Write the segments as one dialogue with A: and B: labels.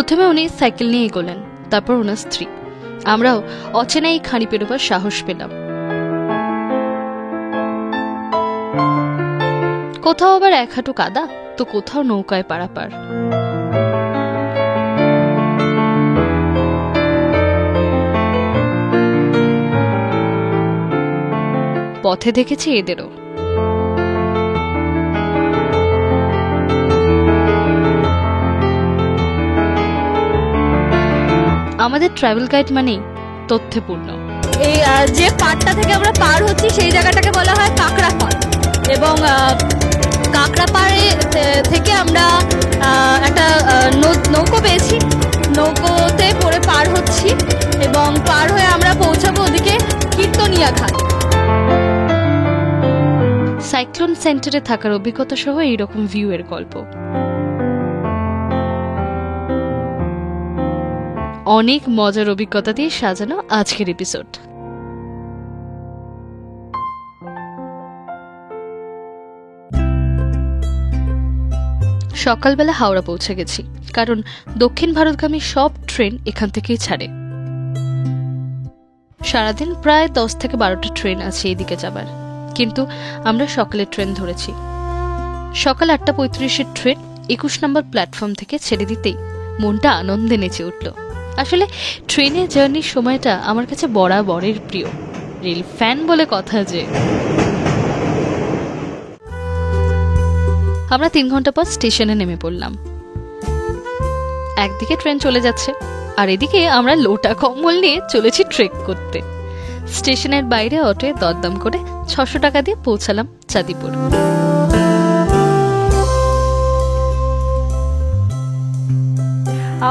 A: প্রথমে উনি সাইকেল নিয়ে এগোলেন, তারপর ওনার স্ত্রী। আমরাও অচেনা এই খাঁড়ি পেরোবার সাহস পেলাম। কোথাও আবার এক হাঁটু কাদা, তো কোথাও নৌকায় পারাপার। পথে দেখেছি এদেরও। আমাদের ট্রাভেল গাইড মানেই তথ্যপূর্ণ।
B: এই যে পাড়টা থেকে আমরা পার হচ্ছি সেই জায়গাটাকে বলা হয় কাঁকড়াপাড়, এবং কাঁকড়াপাড়ে থেকে আমরা একটা নৌকো পেয়েছি, নৌকোতে পরে পার হচ্ছি এবং পার হয়ে আমরা পৌঁছাবো ওদিকে কীর্তনিয়া ঘাট।
A: সাইক্লোন সেন্টারে থাকার অভিজ্ঞতা সহ এইরকম ভিউ এর গল্প। অনেক মজার অভিজ্ঞতা দিয়ে সাজানো আজকের এপিসোড। সকালবেলা হাওড়া পৌঁছে গেছি, কারণ দক্ষিণ ভারতগামী সব ট্রেন এখান থেকেই ছাড়ে। সারাদিন প্রায় 10 থেকে 12টা ট্রেন আছে এদিকে যাবার, কিন্তু আমরা সকালের ট্রেন ধরেছি। সকাল 8:35-এর ট্রেন 21 নম্বর প্ল্যাটফর্ম থেকে ছেড়ে দিতেই মনটা আনন্দে নেচে উঠল। আসলে ট্রেনের জার্নির সময়টা আমার কাছে বরাবরের প্রিয়। রেল ফ্যান বলে কথা যে। আমরা 3 ঘন্টা পর স্টেশনে নেমে পড়লাম। একদিকে ট্রেন চলে যাচ্ছে, আর এদিকে আমরা লোটা কম্বল নিয়ে চলেছি ট্রেক করতে। স্টেশনের বাইরে অটোয় দরদাম করে 600 টাকা দিয়ে পৌঁছালাম চাঁদিপুর।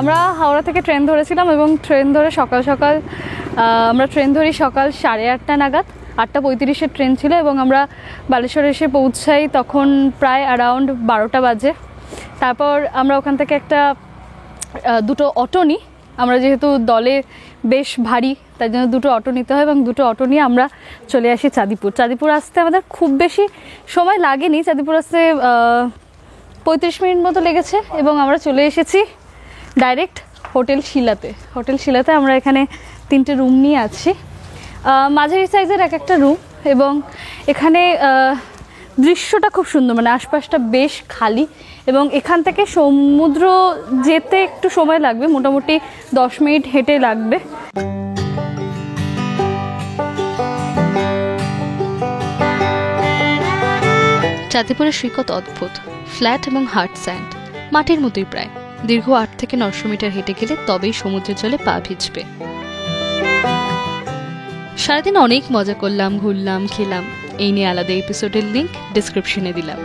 B: আমরা হাওড়া থেকে ট্রেন ধরেছিলাম এবং ট্রেন ধরে আমরা ট্রেন ধরি সকাল 8:30 নাগাদ। 8:35-এর ট্রেন ছিল এবং আমরা বালেশ্বর এসে পৌঁছাই তখন প্রায় অ্যারাউন্ড 12টা বাজে। তারপর আমরা ওখান থেকে দুটো অটো নিই। আমরা যেহেতু দলে বেশ ভারী, তাই জন্য দুটো অটো নিতে হয় এবং দুটো অটো নিয়ে আমরা চলে আসি চাঁদিপুর। চাঁদিপুর আসতে আমাদের খুব বেশি সময় লাগেনি, চাঁদিপুর আসতে 35 মিনিট মতো লেগেছে এবং আমরা চলে এসেছি ডাইরেক্ট হোটেল শিলাতে। আমরা এখানে 3টে রুম নিয়ে আছি, মাঝারি সাইজের একটা রুম, এবং এখানে দৃশ্যটা খুব সুন্দর, মানে আশপাশটা বেশ খালি এবং এখান থেকে সমুদ্র যেতে একটু সময় লাগবে, মোটামুটি 10 মিনিট হেঁটে লাগবে।
A: চাঁদিপুরের সৈকত অদ্ভুত, ফ্ল্যাট এবং হার্ড স্যান্ড, মাটির মতোই প্রায়। দীর্ঘ 8 থেকে 900 মিটার হেঁটে গেলে তবেই সমুদ্রের জলে পা ভিজবে। সারাদিন অনেক মজা করলাম, ঘুরলাম, খেলাম। এই নিয়ে আলাদা এপিসোডের লিংক ডেসক্রিপশনে দিলাম।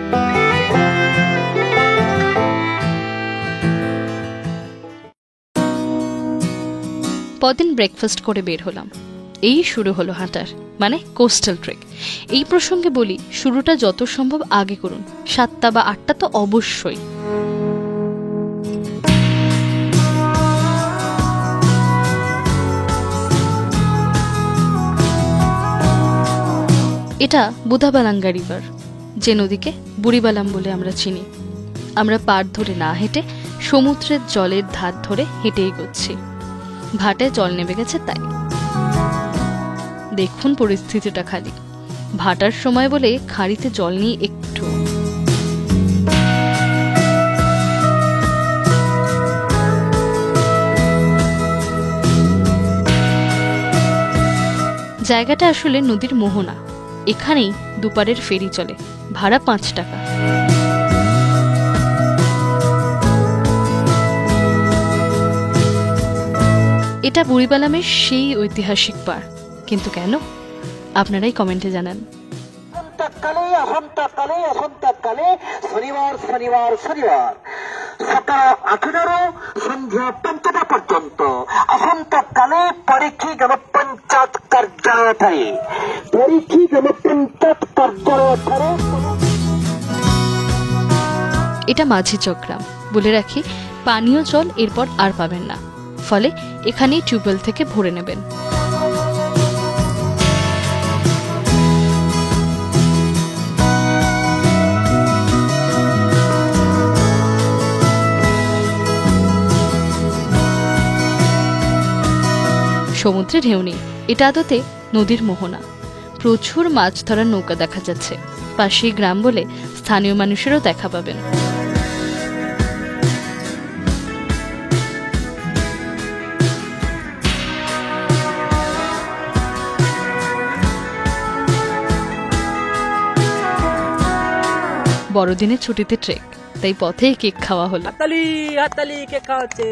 A: পরদিন ব্রেকফাস্ট করে বের হলাম। এই শুরু হলো হাঁটার, মানে কোস্টাল ট্রেক। এই প্রসঙ্গে বলি, শুরুটা যত সম্ভব আগে করুন, 7টা বা 8টা তো অবশ্যই। এটা বুধাবালাঙ্গা রিভার, যে নদীকে বুড়িবালাম বলে আমরা চিনি। আমরা পাড় ধরে না হেঁটে সমুদ্রের জলের ধার ধরে হেঁটে এগোচ্ছি। ঘাটে জল নেমে গেছে তাই। দেখুন পরিস্থিতিটা খালি। ভাটার সময় বলে খাঁড়িতে জল নিয়ে একটু। জায়গাটা আসলে নদীর মোহনা। এখানেই দুপারের ফেরি চলে, ভাড়া 5 টাকা। এটা বুড়িবালামের সেই ঐতিহাসিক পার, কিন্তু কেন আপনারাই কমেন্টে জানান।
C: শনিবার সকাল 8টারও সন্ধ্যা 5টা পর্যন্ত আসন্তকালে পরীক্ষী গ্রাম পঞ্চায়েত কার্যালয়ে
A: এটা মাঝিচক গ্রাম। বলে রাখি, পানীয় জল এরপর আর পাবেন না, ফলে এখানেই টিউবওয়েল থেকে ভরে নেবেন। সমুদ্রে ঢেউ নেই, এটা আদতে নদীর মোহনা। প্রচুর মাছ ধরার নৌকা দেখা যাচ্ছে। পাশেই গ্রাম বলে স্থানীয় মানুষেরও দেখা পাবেন। বড়দিনের ছুটিতে ট্রেক, তাই পথেই কেক খাওয়া হলো।
D: হাততালি হাততালি, কেক খাওয়াচ্ছে।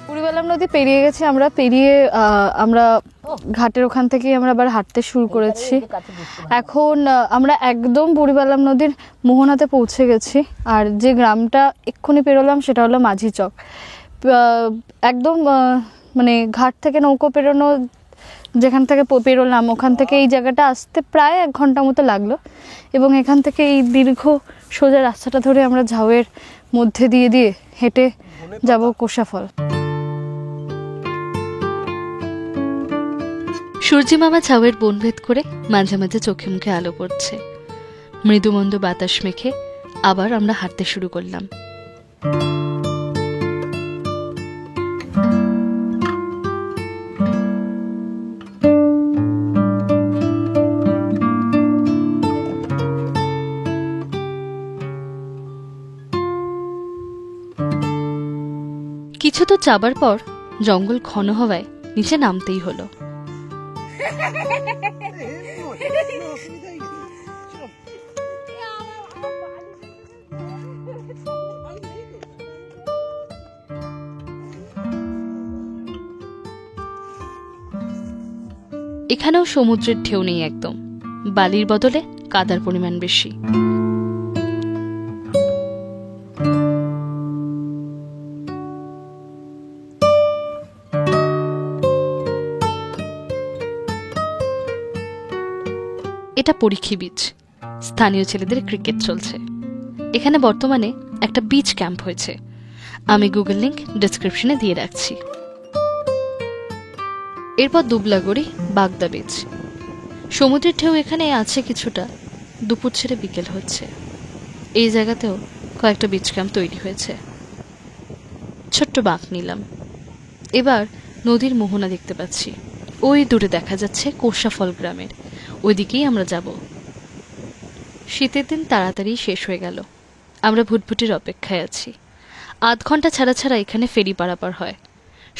B: বুড়িবালাম নদী পেরিয়ে গেছি আমরা, পেরিয়ে আমরা ঘাটের ওখান থেকে আমরা আবার হাঁটতে শুরু করেছি। এখন আমরা একদম বুড়িবালাম নদীর মোহনাতে পৌঁছে গেছি। আর যে গ্রামটা এক্ষুনি পেরোলাম সেটা হলো মাঝি চক। একদম মানে ঘাট থেকে নৌকো পেরোনো যেখান থেকে পেরোলাম ওখান থেকে এই জায়গাটা আসতে প্রায় 1 ঘন্টা মতো লাগলো। এবং এখান থেকে এই দীর্ঘ সোজা রাস্তাটা ধরে আমরা ঝাউয়ের মধ্যে দিয়ে হেঁটে যাব কোষাফল।
A: সূর্যি মামা ঝাউয়ের বনভেদ করে মাঝে মাঝে চোখে মুখে আলো পড়ছে। মৃদুমন্দ বাতাস মেখে আবার আমরা হাঁটতে শুরু করলাম। কিছু তো যাবার পর জঙ্গল ঘন হওয়ায় নিচে নামতেই হলো। এখানেও সমুদ্রের ঢেউ নেই একদম, বালির বদলে কাদার পরিমাণ বেশি। এটা পরীক্ষী বিচ, স্থানীয় ছেলেদের ক্রিকেট চলছে। এখানে বর্তমানে একটা বিচ ক্যাম্প হয়েছে। আমি গুগল লিংক ডেসক্রিপশনে দিয়ে রাখছি। এরপর দুবলাগড়ি, বাগদা বিচ। সমুদ্রের ঢেউ এখানে আছে কিছুটা। দুপুর ছেড়ে বিকেল হচ্ছে। এই জায়গাতেও কয়েকটা বিচ ক্যাম্প তৈরি হয়েছে। ছোট্ট বাঁক নিলাম। এবার নদীর মোহনা দেখতে পাচ্ছি। ওই দূরে দেখা যাচ্ছে কোষাফল গ্রামের, ওইদিকেই আমরা যাব। শীতের দিন তাড়াতাড়ি শেষ হয়ে গেল। আমরা ভুটভুটির অপেক্ষায় আছি। 8 ঘন্টা ছাড়া ছাড়া এখানে ফেরি পারাপার হয়।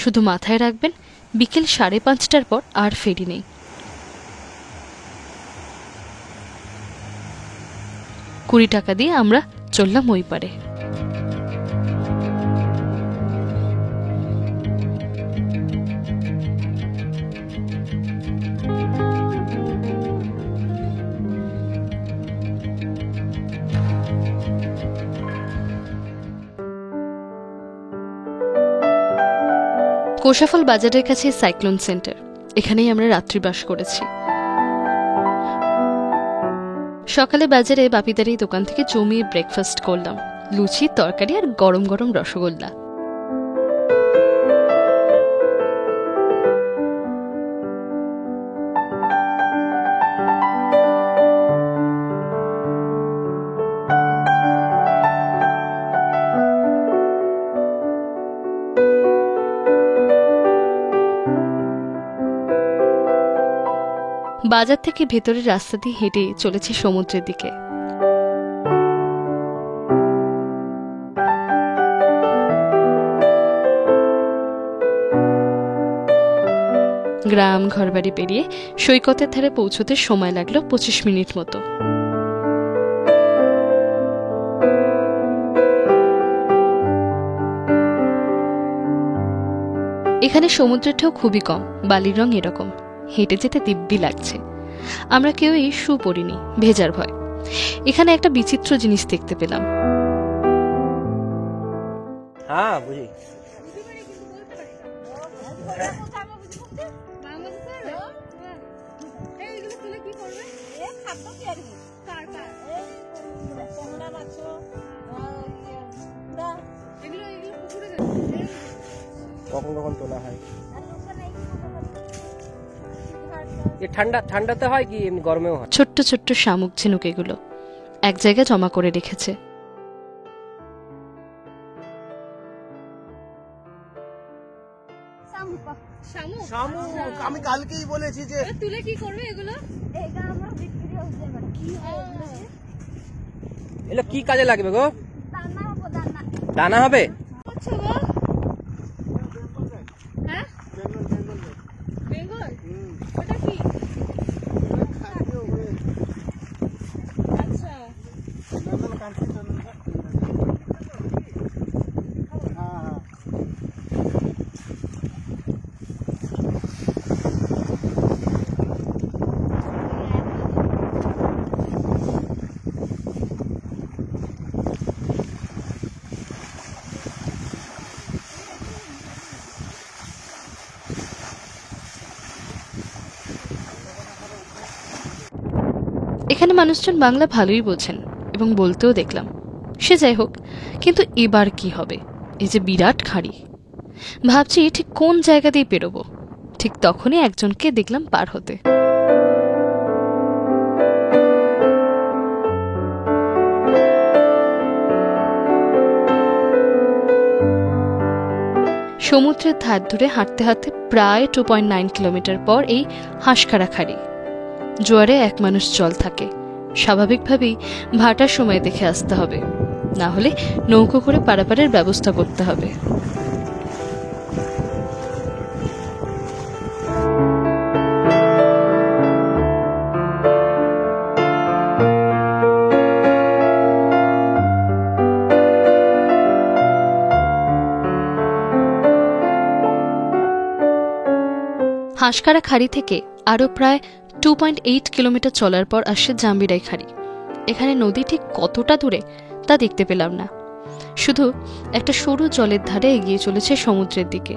A: শুধু মাথায় রাখবেন, বিকেল 5:30টার পর আর ফেরি নেই। 20 টাকা দিয়ে আমরা চললাম ওই পারে। কোষাফল বাজারের কাছে সাইক্লোন সেন্টার, এখানেই আমরা রাত্রিবাস করেছি। সকালে বাজারে বাপিদার এই দোকান থেকে জমিয়ে ব্রেকফাস্ট করলাম। লুচি, তরকারি আর গরম গরম রসগোল্লা। বাজার থেকে ভেতরের রাস্তা দিয়ে হেঁটে চলেছে সমুদ্রের দিকে। গ্রাম ঘরবাড়ি পেরিয়ে সৈকতের ধারে পৌঁছতে সময় লাগলো 25 মিনিট মতো। এখানে সমুদ্রের ঢেউ খুবই কম, বালির রং এরকম। হেঁটে যেতে দিব্যি লাগছে। আমরা কেউই শু পরিনি, ভেজার ভয়। এখানে একটা বিচিত্র জিনিস দেখতে পেলাম।
D: হ্যাঁ বুঝি। কখন কখন তোলা হয়? ঠান্ডাতে হয় কি এমনি গরমেও হয়?
A: ছোট্ট ছোট্ট শামুক ঝিনুক এগুলো এক জায়গায় জমা করে রেখেছে।
E: শামুক আমি কালকেই বলেছি যে
B: তুলে কি করবে এগুলো?
D: এগুলো কি কাজে লাগবে গো? দানা হবে।
B: হ্যাঁ, বেঙ্গল ওটা কি? আচ্ছা,
A: এখানে মানুষজন বাংলা ভালোই বোঝেন এবং বলতেও দেখলাম। সে যাই হোক, কিন্তু এবার কি হবে? এই যে বিরাট খাঁড়ি, ভাবছি ঠিক কোন জায়গা দিয়ে পেরোবো। ঠিক তখনই একজনকে দেখলাম পার হতে। সমুদ্রের ধার ধরে হাঁটতে হাঁটতে প্রায় 2.9 কিলোমিটার পর এই হাঁসখাড়া খাড়ি। জোয়ারে এক মানুষ জল থাকে, স্বাভাবিকভাবেই ভাটার সময় দেখে আসতে হবে, না হলে নৌকো করে পারাপারের ব্যবস্থা করতে হবে। হাঁসখাড়া খাড়ি থেকে আরও প্রায় 2.8 কিলোমিটার চলার পর আসছে জাম্বিরাই খাড়ি। এখানে নদী ঠিক কতটা দূরে তা দেখতে পেলাম না, শুধু একটা সরু জলের ধারে এগিয়ে চলেছে সমুদ্রের দিকে।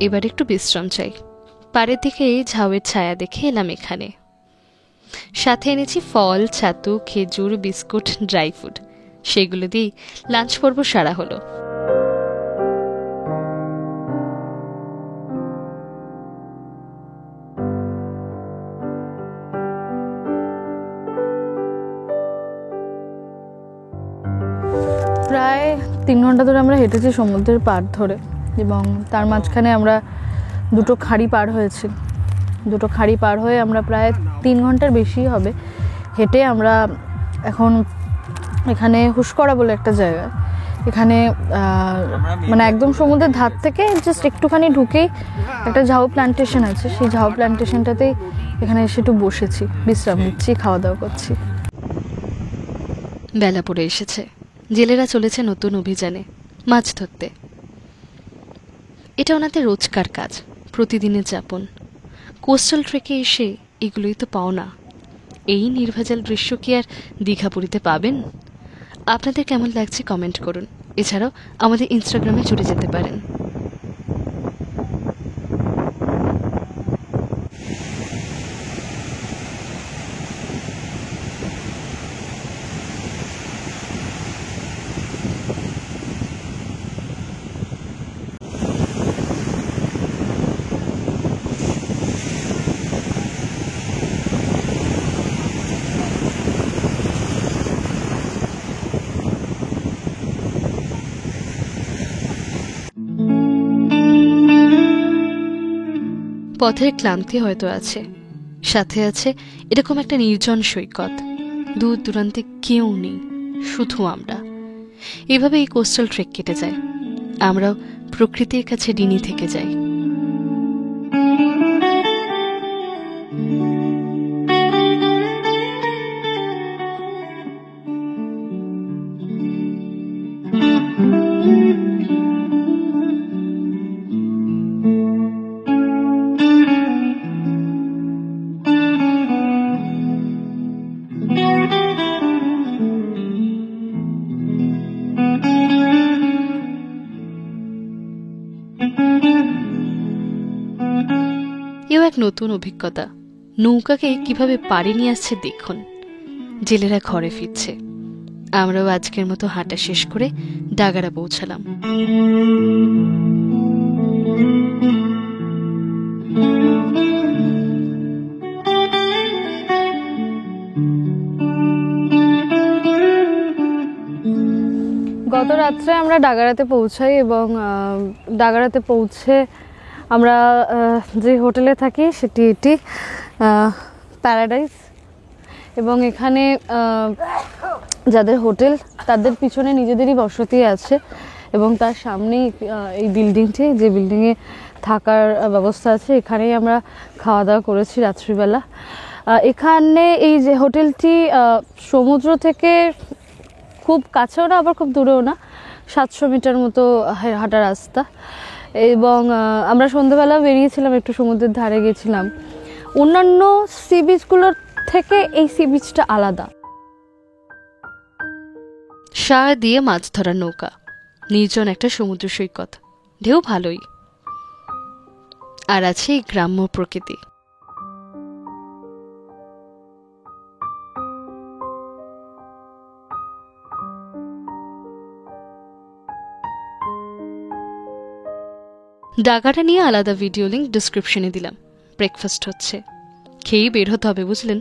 A: এবার একটু বিশ্রাম চাই। পাড়ের দিকে ঝাউয়ের ছায়া দেখে এলাম এখানে। সাথে এনেছি ফল, ছাতু, খেজুর, বিস্কুট, ড্রাই ফ্রুট। সেগুলো দিয়েই লাঞ্চ পর্ব সারা হলো।
B: প্রায় 3 ঘন্টা ধরে আমরা হেঁটেছি সমুদ্রের পাড় ধরে, এবং তার মাঝখানে আমরা দুটো খাড়ি পার হয়েছি। দুটো খাড়ি পার হয়ে আমরা প্রায় 3 ঘন্টার বেশি হবে হেঁটে আমরা এখন এখানে হুসকরা বলে একটা জায়গা। এখানে মানে একদম সমুদ্রের ধার থেকে জাস্ট একটুখানি ঢুকেই একটা ঝাউ প্ল্যান্টেশন আছে। সেই ঝাউ প্ল্যান্টেশনটাতেই এখানে এসে একটু বসেছি, বিশ্রাম নিচ্ছি, খাওয়া দাওয়া করছি।
A: বেলা পড়ে এসেছে। জেলেরা চলেছে নতুন অভিযানে মাছ ধরতে। এটা ওনাদের রোজকার কাজ, প্রতিদিনের যাপন। কোস্টাল ট্রেকে এসে এগুলোই তো পাও না। এই নির্ভেজাল দৃশ্য কি আর দীঘাপুরীতে পাবেন? আপনাদের কেমন লাগছে কমেন্ট করুন। এছাড়াও আমাদের ইনস্টাগ্রামে জুড়ে যেতে পারেন। পথের ক্লান্তি হয়তো আছে, সাথে আছে এরকম একটা নির্জন সৈকত। দূর দূরান্তে কেউ নেই, শুধু আমরা। এভাবে এই কোস্টাল ট্রেক কেটে যায়। আমরাও প্রকৃতির কাছে ঋণী থেকে যাই। এও এক নতুন অভিজ্ঞতা। নৌকাকে কিভাবে পাড়ি নিয়ে আসছে দেখুন। জেলেরা ঘরে ফিরছে। আমরাও আজকের মতো হাঁটা শেষ করে ডাগারা পৌঁছালাম।
B: গত রাত্রে আমরা ডাগারাতে পৌঁছাই এবং ডাগারাতে পৌঁছে আমরা যে হোটেলে থাকি সেটি এটি প্যারাডাইস, এবং এখানে যাদের হোটেল তাদের পিছনে নিজেদেরই বসতি আছে এবং তার সামনেই এই বিল্ডিংটি, যে বিল্ডিংয়ে থাকার ব্যবস্থা আছে, এখানেই আমরা খাওয়া দাওয়া করেছি রাত্রিবেলা। এখানে এই যে হোটেলটি সমুদ্র থেকে খুব কাছেও না আবার খুব দূরেও না, 700 মিটার মতো হাঁটা রাস্তা। এবং আমরা সন্ধ্যাবেলা বেরিয়েছিলাম, একটু সমুদ্রের ধারে গেছিলাম। অন্যান্য সি বিচগুলোর থেকে এই সি বিচটা আলাদা।
A: সার দিয়ে মাছ ধরার নৌকা, নির্জন একটা সমুদ্র সৈকত, ঢেউ ভালোই, আর আছে এই গ্রাম্য প্রকৃতি। ডাগাটা নিয়ে আলাদা ভিডিও লিঙ্ক ডিসক্রিপশনে দিলাম। ব্রেকফাস্ট হচ্ছে, খেয়েই বের হতে হবে, বুঝলেন।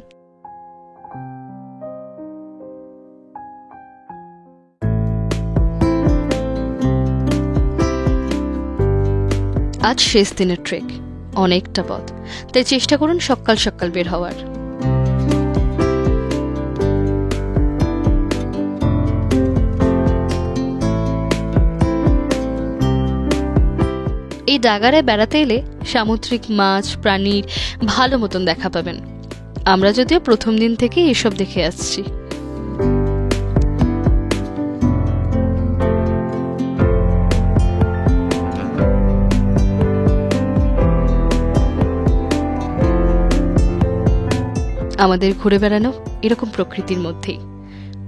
A: আজ শেষ দিনের ট্রেক, অনেকটা পথ, তাই চেষ্টা করুন সকাল সকাল বের হওয়ার। এই ডাগারায় বেড়াতে এলে সামুদ্রিক মাছ প্রাণীর ভালো মতন দেখা পাবেন। আমরা যদিও প্রথম দিন থেকে এসব দেখে আসছি। আমাদের ঘুরে বেড়ানো এরকম প্রকৃতির মধ্যেই।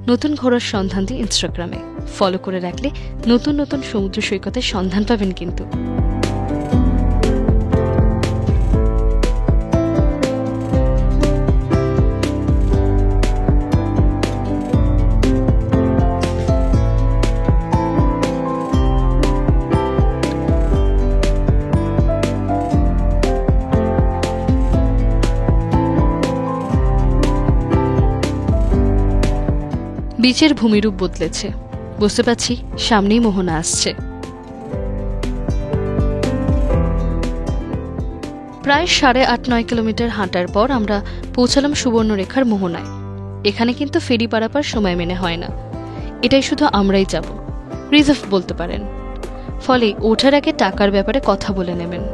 A: নতুন ঘোরার সন্ধান দিয়ে ইনস্টাগ্রামে ফলো করে রাখলে নতুন নতুন সমুদ্র সৈকতের সন্ধান পাবেন কিন্তু। বিচের ভূমিরূপ বদলেছে, বুঝতে পারছি সামনেই মোহনা আসছে। প্রায় 8.5-9 কিলোমিটার হাঁটার পর আমরা পৌঁছালাম সুবর্ণরেখার মোহনায়। এখানে কিন্তু ফেরি পারাপার সময় মেনে হয় না, এটাই শুধু আমরাই যাব, রিজার্ভ বলতে পারেন। ফলে ওঠার আগে টাকার ব্যাপারে কথা বলে নেবেন।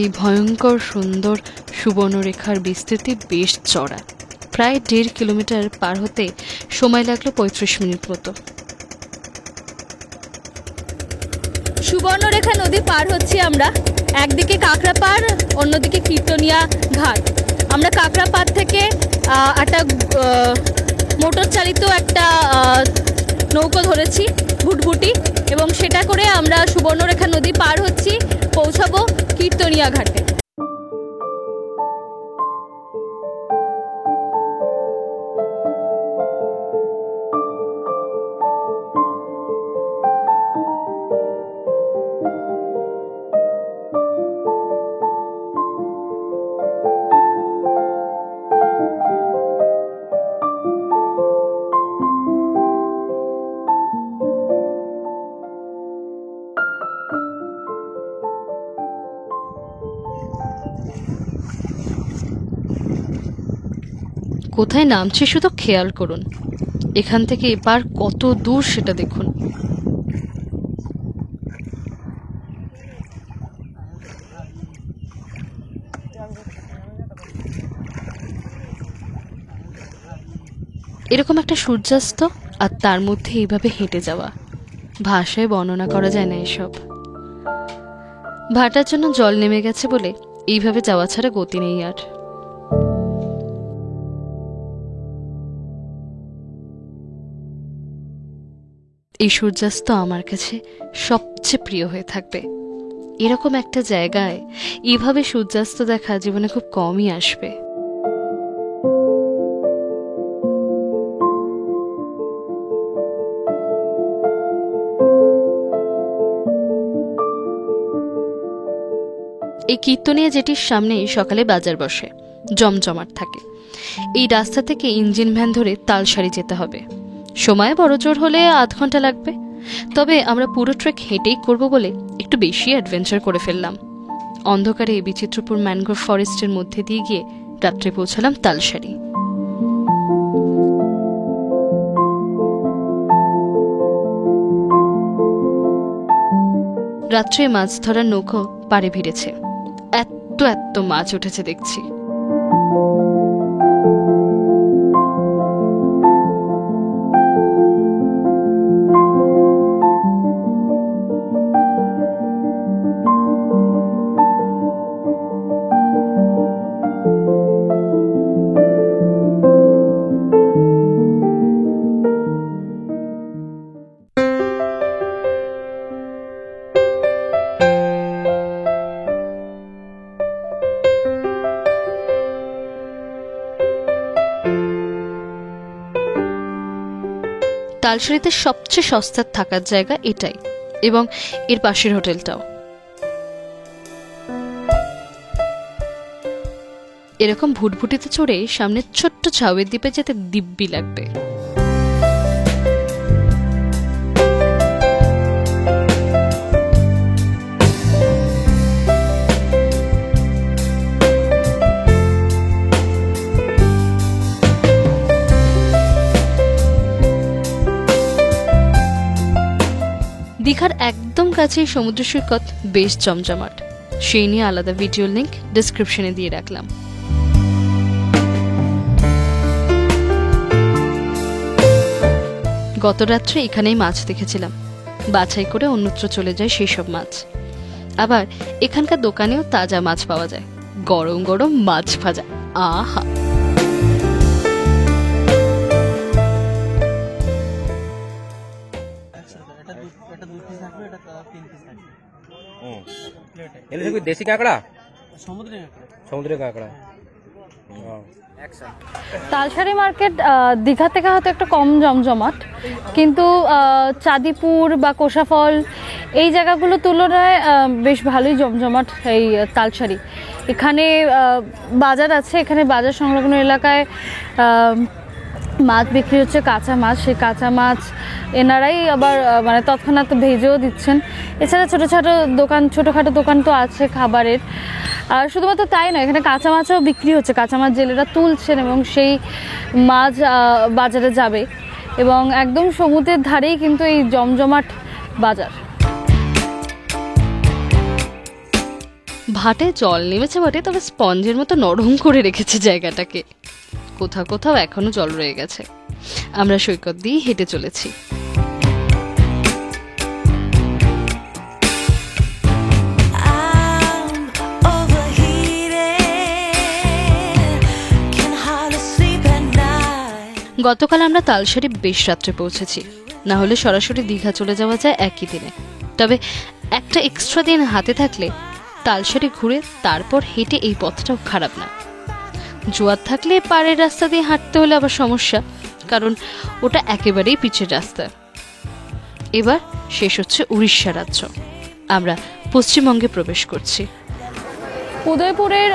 A: এই ভয়ঙ্কর সুন্দর সুবর্ণরেখার বিস্তৃতি বেশ চড়া, প্রায় 1.5 কিলোমিটার পার হতে সময় লাগলো 35 মিনিট মতো।
B: সুবর্ণরেখা নদী পার হচ্ছি আমরা, একদিকে কাঁকড়াপাড়, অন্যদিকে কীর্তনিয়া ঘাট। আমরা কাঁকড়াপাড় থেকে একটা মোটর চালিত একটা নৌকো ধরেছি, ভুটভুটি, এবং সেটা করে আমরা সুবর্ণরেখা নদী পার হচ্ছি, পৌঁছাবো কীর্তনিয়া ঘাটে।
A: কোথায় নামছি শুধু খেয়াল করুন, এখান থেকে এবার কত দূর সেটা দেখুন। এরকম একটা সূর্যাস্ত, আর তার মধ্যে এইভাবে হেঁটে যাওয়া, ভাষায় বর্ণনা করা যায় না এসব। ভাটার জন্য জল নেমে গেছে বলে এইভাবে যাওয়া ছাড়া গতি নেই আর। এই সূর্যাস্ত আমার কাছে সবচেয়ে প্রিয় হয়ে থাকবে। এরকম একটা জায়গায় এইভাবে সূর্যাস্ত দেখা জীবনে খুব কমই আসবে। এই কীর্তনিয়া জেটির সামনে সকালে বাজার বসে, জমজমাট থাকে। এই রাস্তা থেকে ইঞ্জিন ভ্যান ধরে তালসারি যেতে হবে। সময় বড় জোর হলে আধ ঘন্টা লাগবে। তবে আমরা পুরো ট্রেক হেঁটেই করব বলে একটু বেশি অ্যাডভেঞ্চার করে ফেললাম। অন্ধকারে বিচিত্রপুর ম্যানগ্রোভ ফরেস্টের মধ্যে দিয়ে গিয়ে রাত্রে পৌঁছালাম তালসারি। রাত্রে মাছ ধরার নৌকো পাড়ে ভিড়েছে। এত এত মাছ উঠেছে দেখছি। তালসারিতে সবচেয়ে সস্তার থাকার জায়গা এটাই, এবং এর পাশের হোটেলটাও। এরকম ভুটভুটিতে চড়ে সামনে ছোট্ট ছাউয়ের দ্বীপে যেতে দিব্যি লাগবে। দীঘার একদম কাছেই সমুদ্র সৈকত বেশ জমজমাট। সেই নিয়ে আলাদা ভিডিও লিংক ডেসক্রিপশনে দিয়ে রাখলাম। গত রাত্রে এখানেই মাছ দেখেছিলাম। বাছাই করে অন্যত্র চলে যায় সেই সব মাছ। আবার এখানকার দোকানেও তাজা মাছ পাওয়া যায়, গরম গরম মাছ ভাজা। আহা,
D: দেশি কাঁকড়া,
E: সমুদ্রের কাঁকড়া।
B: তালসারি মার্কেট দীঘা থেকে হয়তো একটা কম জমজমাট, কিন্তু চাঁদিপুর বা কোষাফল এই জায়গাগুলোর তুলনায় বেশ ভালোই জমজমাট এই তালসারি। এখানে বাজার আছে, এখানে বাজার সংলগ্ন এলাকায় মাছ বিক্রি হচ্ছে, কাঁচা মাছ। সেই কাঁচা মাছ এনারাই আবার মানে তৎক্ষণাৎ ভেজেও দিচ্ছেন। এছাড়া ছোটোখাটো দোকান তো আছে খাবারের। আর শুধুমাত্র তাই নয়, এখানে কাঁচা মাছও বিক্রি হচ্ছে। কাঁচা মাছ জেলেরা তুলছেন এবং সেই মাছ বাজারে যাবে, এবং একদম সমুদ্রের ধারেই কিন্তু এই জমজমাট বাজার।
A: ভাটে জল নেমেছে বটে, তবে স্পঞ্জের মতো নরম করে রেখেছে জায়গাটাকে। কোথাও কোথাও এখনো জল রয়ে গেছে। আমরা সৈকত দিয়ে হেঁটে চলেছি। গতকাল আমরা তালসারি বেশ রাত্রে পৌঁছেছি, না হলে সরাসরি দীঘা চলে যাওয়া যায় একই দিনে। তবে একটা এক্সট্রা দিন হাতে থাকলে তালসারি ঘুরে তারপর হেঁটে এই পথটাও খারাপ না। জোয়ার থাকলে পাড়ের রাস্তা দিয়ে হাঁটতে হলে আবার সমস্যা, কারণ ওটা একেবারেই পিচের রাস্তা। এবার শেষ হচ্ছে উড়িষ্যা রাজ্য। আমরা পশ্চিমবঙ্গে প্রবেশ করছি।
B: উদয়পুরের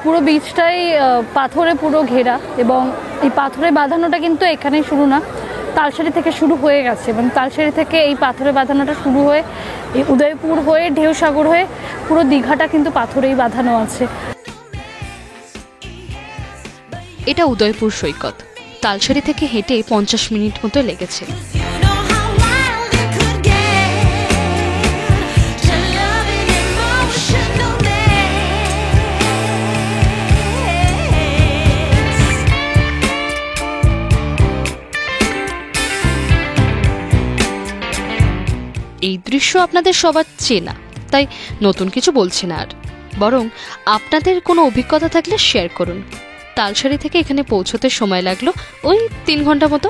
B: পুরো বিচটাই পাথরে পুরো ঘেরা, এবং এই পাথরে বাঁধানোটা কিন্তু এখানেই শুরু না, তালসারি থেকে শুরু হয়ে গেছে। এবং তালসারি থেকে এই পাথরে বাঁধানোটা শুরু হয়ে এই উদয়পুর হয়ে ঢেউসাগর হয়ে পুরো দীঘাটা কিন্তু পাথরেই বাঁধানো আছে।
A: এটা উদয়পুর সৈকত। তালসারি থেকে হেঁটে 50 মিনিট মতো লেগেছে। এই দৃশ্য আপনাদের সবার চেনা, তাই নতুন কিছু বলছি না আর। বরং আপনাদের কোনো অভিজ্ঞতা থাকলে শেয়ার করুন। তালসারি থেকে এখানে পৌঁছতে সময় লাগলো ওই 3 ঘন্টা মতো।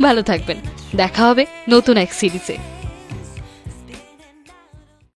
A: ভালো থাকবেন, দেখা হবে নতুন এক সিরিজে।